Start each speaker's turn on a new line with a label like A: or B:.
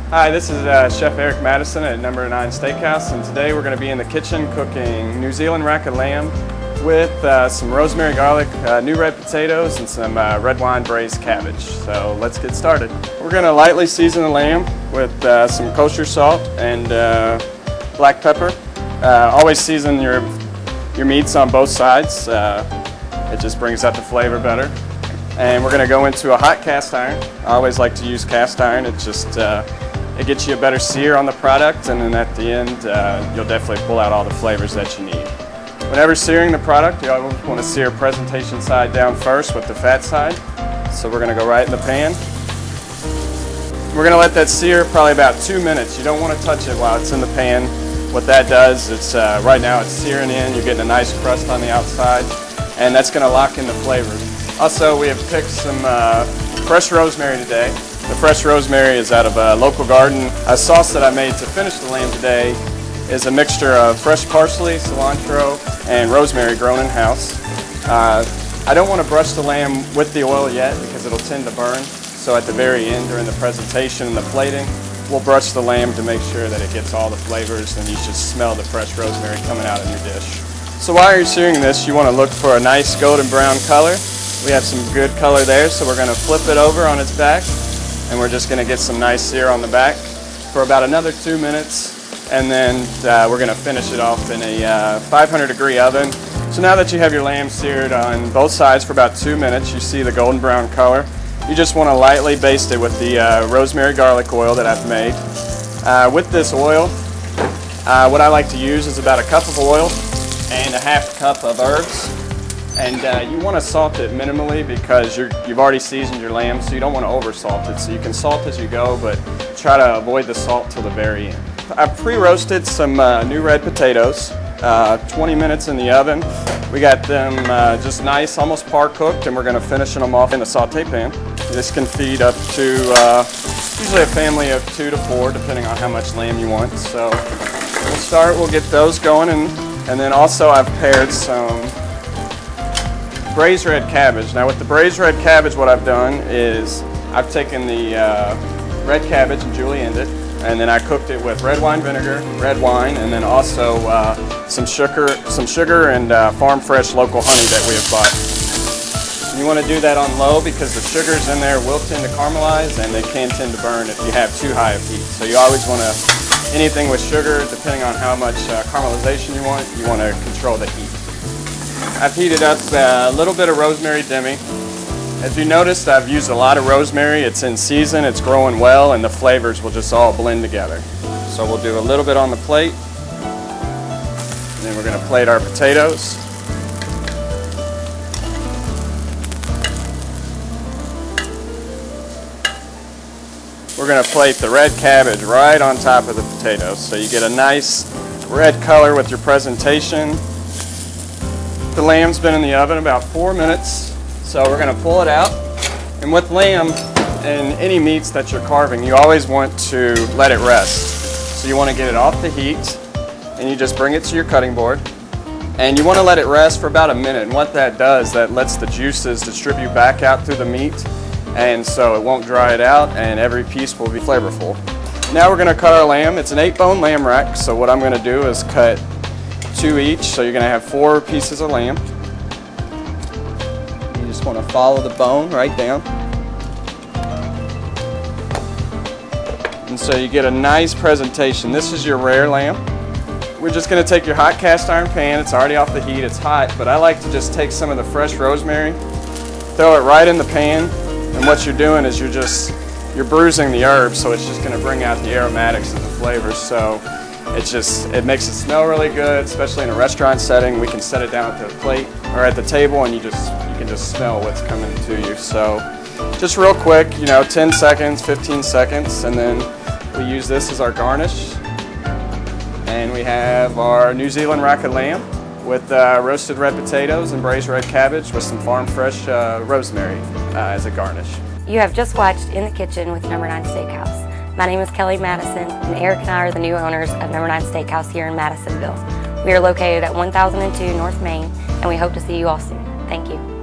A: Hi, this is Chef Eric Madison at No. 9 Steakhouse, and today we're going to be in the kitchen cooking New Zealand rack of lamb with some rosemary garlic, new red potatoes, and some red wine braised cabbage. So let's get started. We're going to lightly season the lamb with some kosher salt and black pepper. Always season your meats on both sides. It just brings out the flavor better. And we're going to go into a hot cast iron. I always like to use cast iron. It just it gets you a better sear on the product, and then at the end you'll definitely pull out all the flavors that you need. Whenever searing the product, you always want to sear presentation side down first with the fat side. So we're going to go right in the pan. We're going to let that sear probably about 2 minutes. You don't want to touch it while it's in the pan. What that does, it's right now it's searing in. You're getting a nice crust on the outside, and that's going to lock in the flavors. Also, we have picked some fresh rosemary today. The fresh rosemary is out of a local garden. A sauce that I made to finish the lamb today is a mixture of fresh parsley, cilantro, and rosemary grown in-house. I don't want to brush the lamb with the oil yet because it'll tend to burn. So at the very end during the presentation and the plating, we'll brush the lamb to make sure that it gets all the flavors, and you should smell the fresh rosemary coming out in your dish. So while you're searing this, you want to look for a nice golden brown color. We have some good color there, so we're going to flip it over on its back, and we're just going to get some nice sear on the back for about another 2 minutes, and then we're going to finish it off in a 500-degree oven. So now that you have your lamb seared on both sides for about 2 minutes, you see the golden brown color. You just want to lightly baste it with the rosemary garlic oil that I've made. With this oil, what I like to use is about a cup of oil and a half cup of herbs. And you want to salt it minimally because you've already seasoned your lamb, so you don't want to over salt it. So you can salt as you go, but try to avoid the salt till the very end. I've pre-roasted some new red potatoes, 20 minutes in the oven. We got them just nice, almost par cooked, and we're going to finish them off in a saute pan. This can feed up to usually a family of 2 to 4, depending on how much lamb you want. So we'll get those going, and then also I've paired some braised red cabbage. Now with the braised red cabbage, what I've done is I've taken the red cabbage and julienned it, and then I cooked it with red wine vinegar, red wine, and then also some sugar and farm fresh local honey that we have bought. And you want to do that on low because the sugars in there will tend to caramelize, and they can tend to burn if you have too high of heat. So you always want to, anything with sugar, depending on how much caramelization you want to control the heat. I've heated up a little bit of rosemary demi. As you noticed, I've used a lot of rosemary. It's in season, it's growing well, and the flavors will just all blend together. So we'll do a little bit on the plate, and then we're going to plate our potatoes. We're going to plate the red cabbage right on top of the potatoes, so you get a nice red color with your presentation. The lamb's been in the oven about 4 minutes, so we're going to pull it out. And with lamb and any meats that you're carving, you always want to let it rest. So you want to get it off the heat, and you just bring it to your cutting board. And you want to let it rest for about a minute. And what that does, that lets the juices distribute back out through the meat, and so it won't dry it out, and every piece will be flavorful. Now we're going to cut our lamb. It's an 8-bone lamb rack, so what I'm going to do is cut 2 each, so you're going to have 4 pieces of lamb. You just want to follow the bone right down. And so you get a nice presentation. This is your rare lamb. We're just going to take your hot cast iron pan. It's already off the heat, it's hot, but I like to just take some of the fresh rosemary, throw it right in the pan, and what you're doing is you're bruising the herbs, so it's just going to bring out the aromatics and the flavors. So it makes it smell really good, especially in a restaurant setting. We can set it down at the plate or at the table, and you can just smell what's coming to you. So just real quick, 10 seconds, 15 seconds, and then we use this as our garnish. And we have our New Zealand rack of lamb with roasted red potatoes and braised red cabbage with some farm fresh rosemary as a garnish.
B: You have just watched In the Kitchen with No. 9 Steakhouse. My name is Kelly Madison, and Eric and I are the new owners of No. 9 Steakhouse here in Madisonville. We are located at 1002 North Main, and we hope to see you all soon. Thank you.